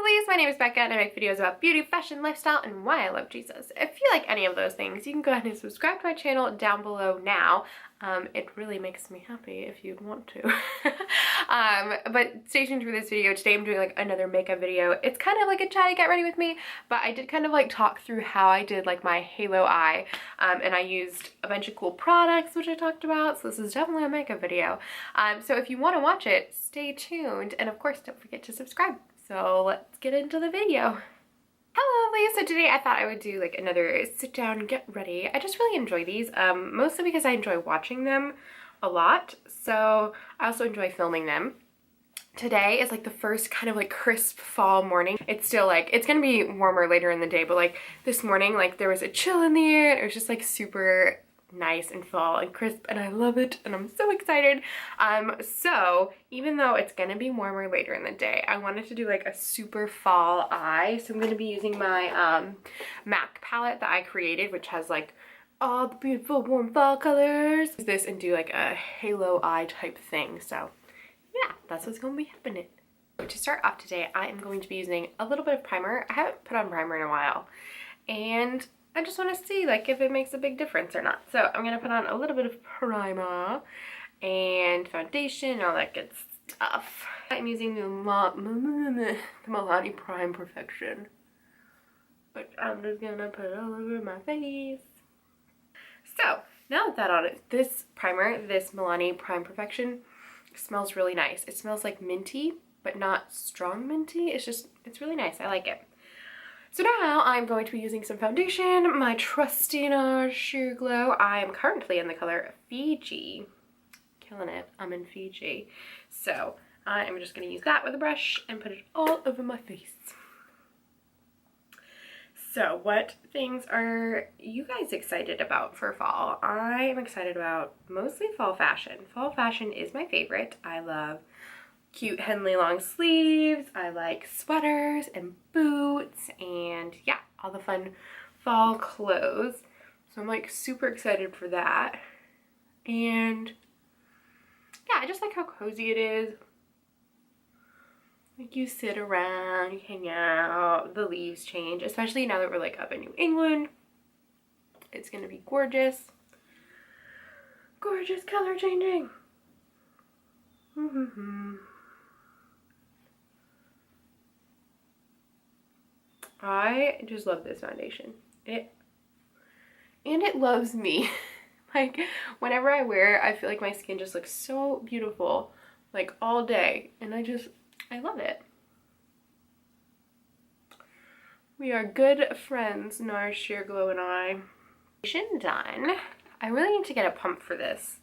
lovelies, my name is Becca and I make videos about beauty, fashion, lifestyle, and why I love Jesus. If you like any of those things, you can go ahead and subscribe to my channel down below now. It really makes me happy if you want to. But stay tuned for this video. Today I'm doing like another makeup video. It's kind of like a chatty get ready with me, but I did kind of like talk through how I did like my halo eye, and I used a bunch of cool products which I talked about, so this is definitely a makeup video. So if you want to watch it, stay tuned, and of course don't forget to subscribe. So let's get into the video. Hello lovely, so today I thought I would do like another sit down and get ready. I just really enjoy these, mostly because I enjoy watching them a lot, so I also enjoy filming them. Today is like the first kind of like crisp fall morning. It's still like, it's gonna be warmer later in the day, but like this morning, like there was a chill in the air. It was just like super nice and fall and crisp, and I love it and I'm so excited. So even though it's gonna be warmer later in the day, I wanted to do like a super fall eye. So I'm gonna be using my MAC palette that I created, which has like all the beautiful warm fall colors. Use this and do like a halo eye type thing. So yeah, that's what's gonna be happening. To start off today, I am going to be using a little bit of primer. I haven't put on primer in a while, and I just want to see like if it makes a big difference or not. So I'm gonna put on a little bit of primer and foundation and all that good stuff. I'm using the Milani Prime Perfection, which I'm just gonna put all over my face. So now with that on it, this primer, this Milani Prime Perfection, smells really nice. It smells like minty, but not strong minty. It's really nice. I like it. So now I'm going to be using some foundation, my trusty Nars Sheerglow. I am currently in the color Fiji. Killing it. I'm in Fiji. So I am just going to use that with a brush and put it all over my face. So what things are you guys excited about for fall? I am excited about mostly fall fashion. Fall fashion is my favorite. I love cute Henley long sleeves. I like sweaters and boots and yeah, all the fun fall clothes. So I'm like super excited for that. And yeah, I just like how cozy it is. Like you sit around, you hang out, the leaves change, especially now that we're like up in New England. It's gonna be gorgeous. Gorgeous color changing. I just love this foundation. It loves me. Like whenever I wear it, I feel like my skin just looks so beautiful like all day, and I love it. We are good friends, Nars Sheerglow and I. Foundation done. I really need to get a pump for this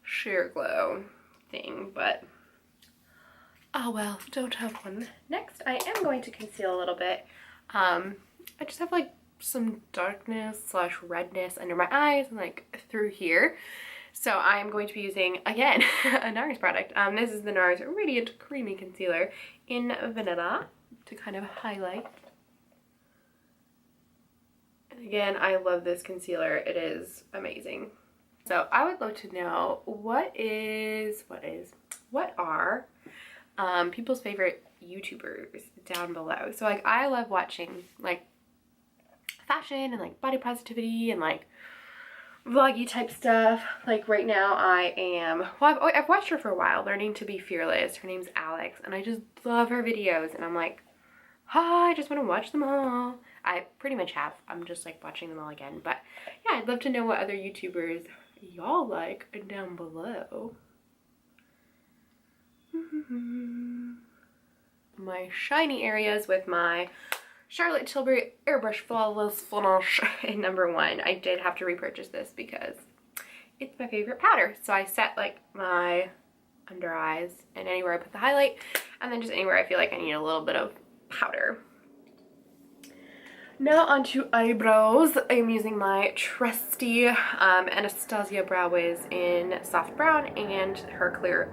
Sheerglow thing, but oh well, don't have one. Next, I am going to conceal a little bit. I just have like some darkness slash redness under my eyes and like through here. So I'm going to be using, again, a Nars product. This is the Nars Radiant Creamy Concealer in Vanilla to kind of highlight. And again, I love this concealer. It is amazing. So I would love to know what are people's favorite YouTubers down below. So like I love watching like fashion and like body positivity and like vloggy type stuff. Like right now I've watched her for a while, Learning to Be Fearless. Her name's Alex, and I just love her videos, and I'm like, oh, I just want to watch them all. I pretty much have. I'm just like watching them all again. But yeah, I'd love to know what other YouTubers y'all like down below. My shiny areas with my Charlotte Tilbury Airbrush Flawless Finish in #1. I did have to repurchase this because it's my favorite powder. So I set like my under eyes and anywhere I put the highlight, and then just anywhere I feel like I need a little bit of powder. Now onto eyebrows. I'm using my trusty Anastasia Brow Wiz in Soft Brown and her clear.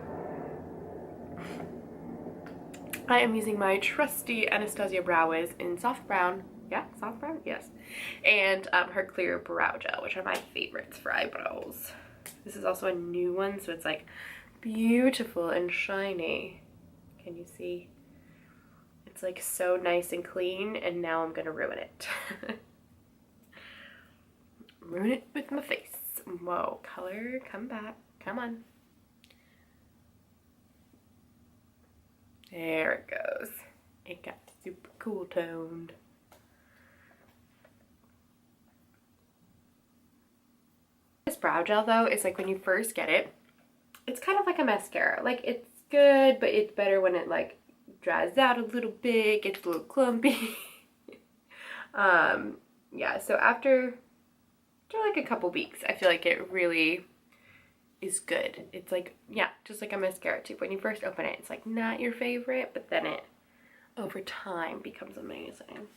I am using my trusty Anastasia Brow Wiz in Soft Brown. Yeah, Soft Brown? Yes. And her clear brow gel, which are my favorites for eyebrows. This is also a new one, so it's like beautiful and shiny. Can you see? It's It's like so nice and clean, and now I'm gonna ruin it. Ruin it with my face. Whoa, color, come back, come on. There it goes. It got super cool toned. This brow gel though is like when you first get it, it's kind of like a mascara. Like it's good, but it's better when it like dries out a little bit, gets a little clumpy. Yeah, so after like a couple weeks, I feel like it really is good. It's like, yeah, just like a mascara tube. When you first open it, it's like not your favorite, but then it over time becomes amazing.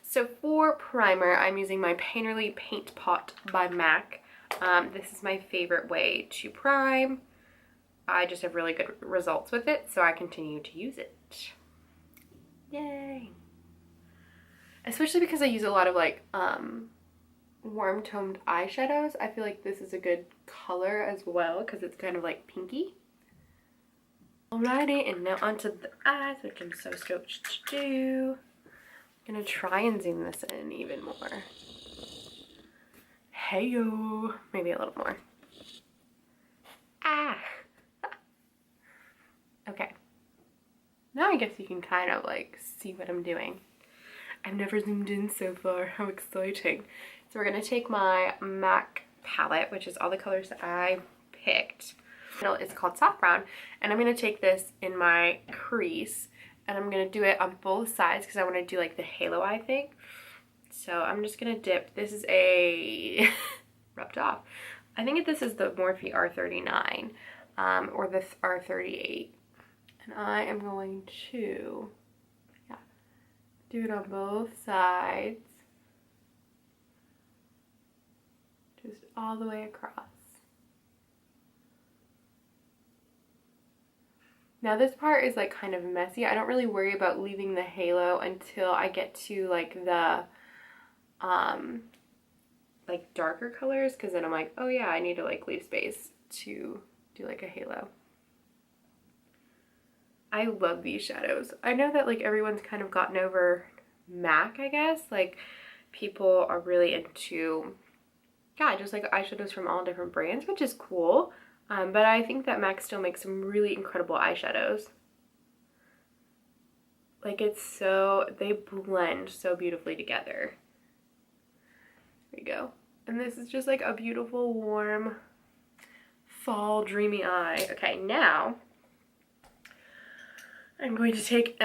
So for primer, I'm using my Painterly Paint Pot by MAC. This is my favorite way to prime. I just have really good results with it, so I continue to use it. Yay! Especially because I use a lot of like warm toned eyeshadows. I feel like this is a good color as well because it's kind of like pinky. Alrighty, and now onto the eyes, which I'm so stoked to do. I'm gonna try and zoom this in even more. Hey-yo! Maybe a little more. Ah! Okay. Now I guess you can kind of like see what I'm doing. I've never zoomed in so far. How exciting. So we're gonna take my MAC palette, which is all the colors that I picked. It's called Soft Brown, and I'm gonna take this in my crease, and I'm gonna do it on both sides because I want to do like the halo eye thing. So I'm just gonna dip. This is a rubbed off. I think this is the Morphe R39 or the R38, and I am going to do it on both sides, just all the way across. Now this part is like kind of messy. I don't really worry about leaving the halo until I get to like the like darker colors, because then I'm like, oh yeah, I need to like leave space to do like a halo. I love these shadows. I know that like everyone's kind of gotten over MAC, I guess. Like people are really into, yeah, just like eyeshadows from all different brands, which is cool. But I think that MAC still makes some really incredible eyeshadows. Like it's so, they blend so beautifully together. There we go. And this is just like a beautiful, warm, fall, dreamy eye. Okay, now I'm going to take,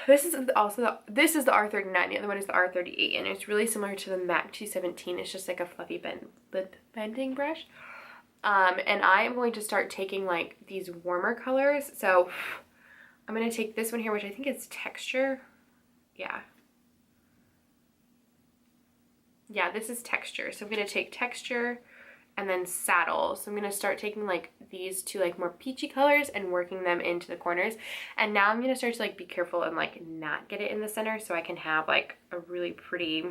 this is also, this is the R39, the other one is the R38, and it's really similar to the MAC 217. It's just like a fluffy lip bending brush. And I am going to start taking like these warmer colors. So I'm going to take this one here, which I think is Texture. Yeah, this is Texture. So I'm going to take Texture and then Saddle. So I'm going to start taking like these two like more peachy colors and working them into the corners. And now I'm going to start to like be careful and like not get it in the center so I can have like a really pretty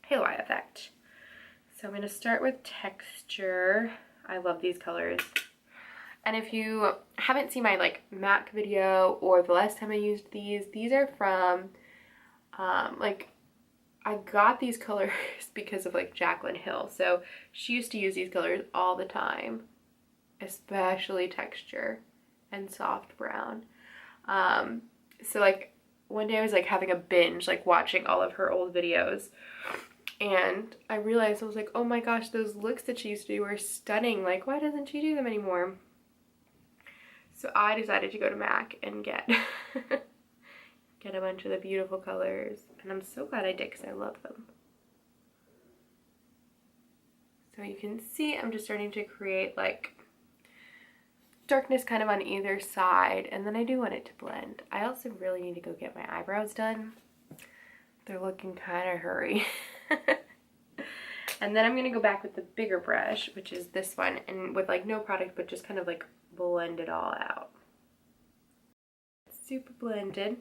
halo eye effect. So I'm going to start with Texture. I love these colors. And if you haven't seen my like MAC video or the last time I used these are from like, I got these colors because of like Jaclyn Hill. So she used to use these colors all the time, especially Texture and Soft Brown. So like one day I was like having a binge, like watching all of her old videos. And I realized, I was like, oh my gosh, those looks that she used to do were stunning. Like, why doesn't she do them anymore? So I decided to go to MAC and get a bunch of the beautiful colors. And I'm so glad I did because I love them. So you can see I'm just starting to create like darkness kind of on either side. And then I do want it to blend. I also really need to go get my eyebrows done. They're looking kind of hurry. And then I'm going to go back with the bigger brush, which is this one, and with like no product, but just kind of like blend it all out. Super blended.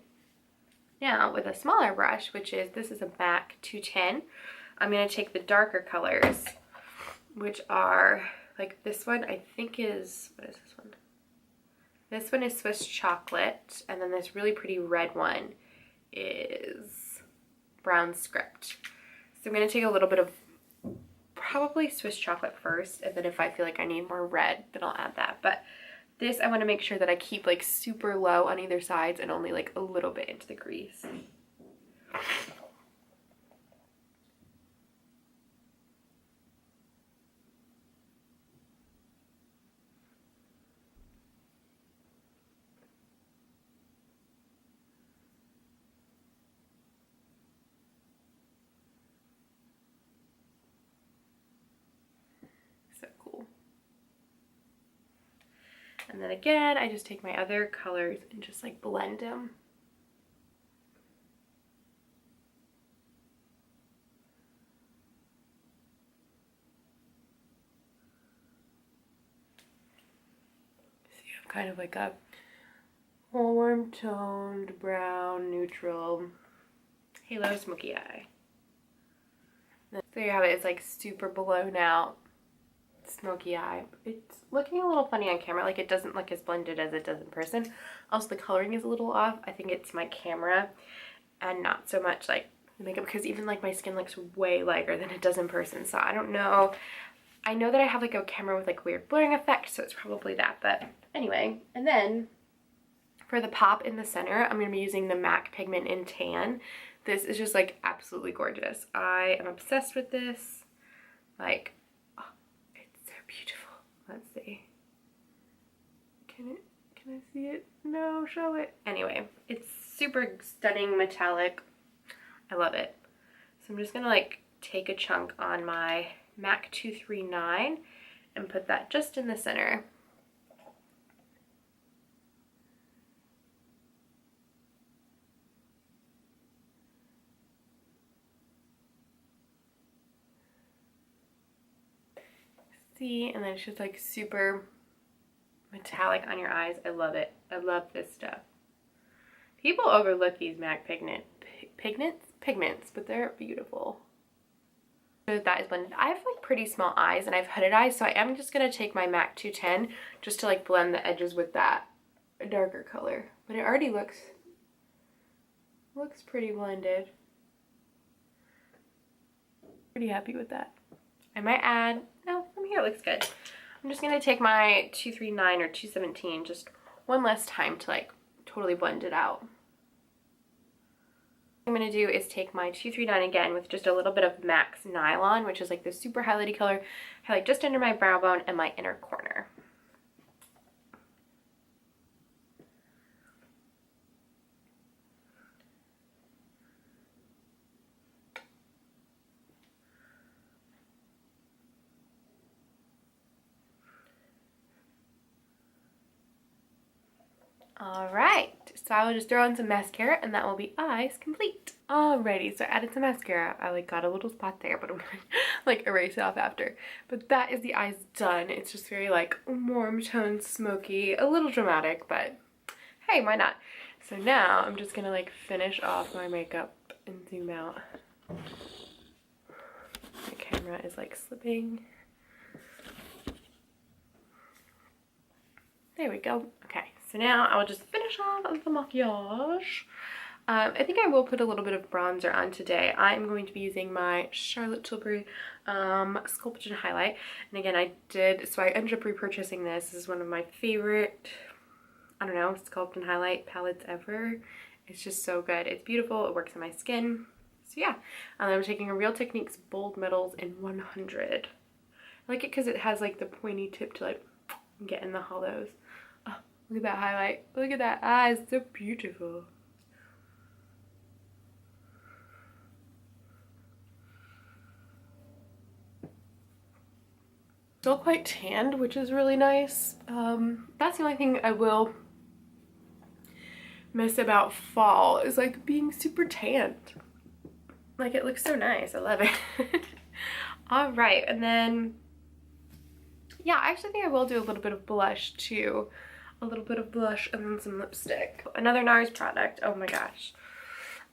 Now with a smaller brush, which is, this is a MAC 210, I'm going to take the darker colors, which are like this one, I think is, what is this one? This one is Swiss Chocolate, and then this really pretty red one is Brown Script. So I'm going to take a little bit of probably Swiss Chocolate first, and then if I feel like I need more red, then I'll add that. But this, I want to make sure that I keep like super low on either sides and only like a little bit into the crease. So cool. And then again, I just take my other colors and just like blend them. See, I'm kind of like a warm toned brown neutral halo smoky eye. There you have it. It's like super blown out smoky eye. It's looking a little funny on camera, like it doesn't look as blended as it does in person. Also, the coloring is a little off. I think it's my camera and not so much like the makeup, because even like my skin looks way lighter than it does in person. So I don't know. I know that I have like a camera with like weird blurring effect, so it's probably that. But anyway, and then for the pop in the center, I'm going to be using the MAC Pigment in Tan. This is just like absolutely gorgeous. I am obsessed with this. Like, oh, it's so beautiful. Let's see. Can I see it? No, show it. Anyway, it's super stunning metallic. I love it. So I'm just gonna like take a chunk on my MAC 239 and put that just in the center. See, and then it's just like super metallic on your eyes. I love it. I love this stuff. People overlook these MAC pigments, but they're beautiful. So that is blended. I have like pretty small eyes and I have hooded eyes, so I am just gonna take my MAC 210 just to like blend the edges with that darker color. But it already looks pretty blended. Pretty happy with that. I might add, no, from here it looks good. I'm just gonna take my 239 or 217 just one less time to like totally blend it out. What I'm gonna do is take my 239 again with just a little bit of MAC's Nylon, which is like the super highlighty color, highlight just under my brow bone and my inner corner. Alright, so I will just throw on some mascara and that will be eyes complete. Alrighty, so I added some mascara. I like got a little spot there, but I'm gonna like erase it off after. But that is the eyes done. It's just very like warm toned, smoky, a little dramatic, but hey, why not? So now I'm just gonna like finish off my makeup and zoom out. The camera is like slipping. There we go. Okay, so now I will just finish off the maquillage. I think I will put a little bit of bronzer on today. I'm going to be using my Charlotte Tilbury Sculpted Highlight. And again, I ended up repurchasing this. This is one of my favorite, I don't know, Sculpt and Highlight palettes ever. It's just so good. It's beautiful. It works on my skin. So yeah, I'm taking a Real Techniques Bold Metals in 100. I like it because it has like the pointy tip to like get in the hollows. Oh, look at that highlight. Look at that eye. It's so beautiful. Still quite tanned, which is really nice. That's the only thing I will miss about fall is like being super tanned. Like it looks so nice. I love it. All right, and then yeah, I actually think I will do a little bit of blush too. A little bit of blush and then some lipstick. Another Nars product. Oh my gosh.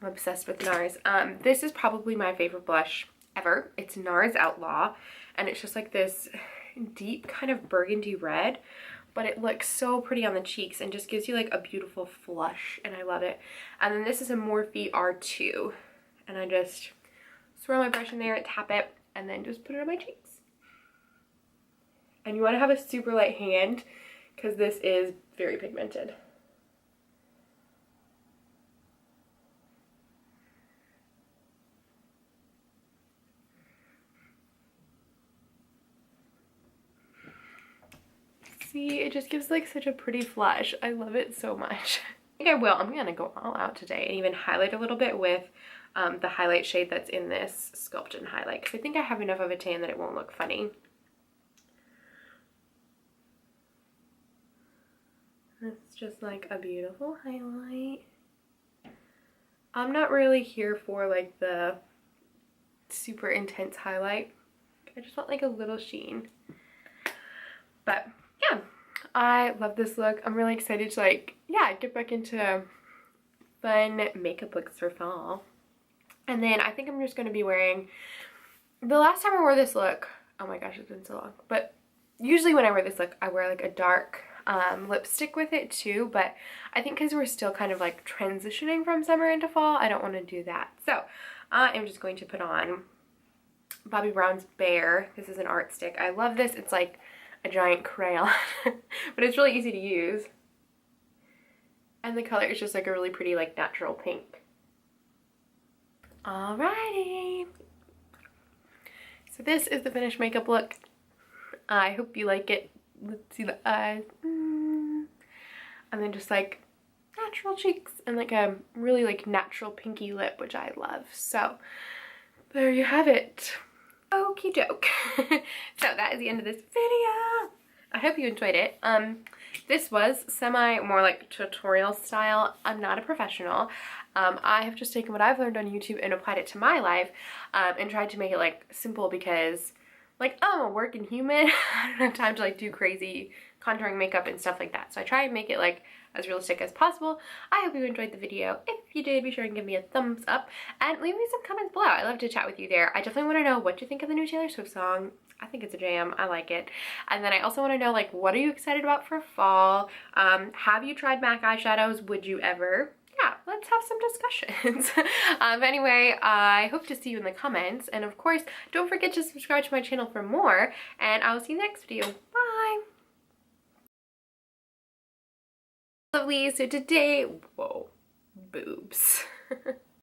I'm obsessed with Nars. This is probably my favorite blush ever. It's Nars Outlaw. And it's just like this deep kind of burgundy red but it looks so pretty on the cheeks and just gives you like a beautiful flush, and I love it. And then this is a Morphe R2, and I just swirl my brush in there, tap it, and then just put it on my cheeks. And you want to have a super light hand because this is very pigmented. See, it just gives like such a pretty flush. I love it so much. I think I will. I'm gonna go all out today and even highlight a little bit with the highlight shade that's in this Sculpt and Highlight, because I think I have enough of a tan that it won't look funny. It's just like a beautiful highlight. I'm not really here for like the super intense highlight. I just want like a little sheen. But yeah, I love this look. I'm really excited to like, yeah, get back into fun makeup looks for fall. And then I think I'm just going to be wearing, the last time I wore this look, oh my gosh, it's been so long, but usually when I wear this look, I wear like a dark lipstick with it too, but I think because we're still kind of like transitioning from summer into fall, I don't want to do that. So I'm just going to put on Bobbi Brown's Bear. This is an art stick. I love this. It's like a giant crayon, but it's really easy to use. And the color is just like a really pretty like natural pink. Alrighty. So this is the finished makeup look. I hope you like it. Let's see the eyes. And then just like natural cheeks and like a really like natural pinky lip, which I love. So there you have it. Okie doke. So that is the end of this video. I hope you enjoyed it. This was more like tutorial style. I'm not a professional. I have just taken what I've learned on YouTube and applied it to my life, and tried to make it like simple because like I'm a working human. I don't have time to like do crazy contouring makeup and stuff like that. So I try and make it like as realistic as possible. I hope you enjoyed the video. If you did, be sure and give me a thumbs up and leave me some comments below. I love to chat with you there. I definitely want to know what you think of the new Taylor Swift song. I think it's a jam. I like it. And then I also want to know, like, what are you excited about for fall? Have you tried MAC eyeshadows? Would you ever? Yeah, let's have some discussions. Anyway, I hope to see you in the comments. And of course, don't forget to subscribe to my channel for more. And I will see you in the next video. Bye! Lovely. So today, whoa, boobs.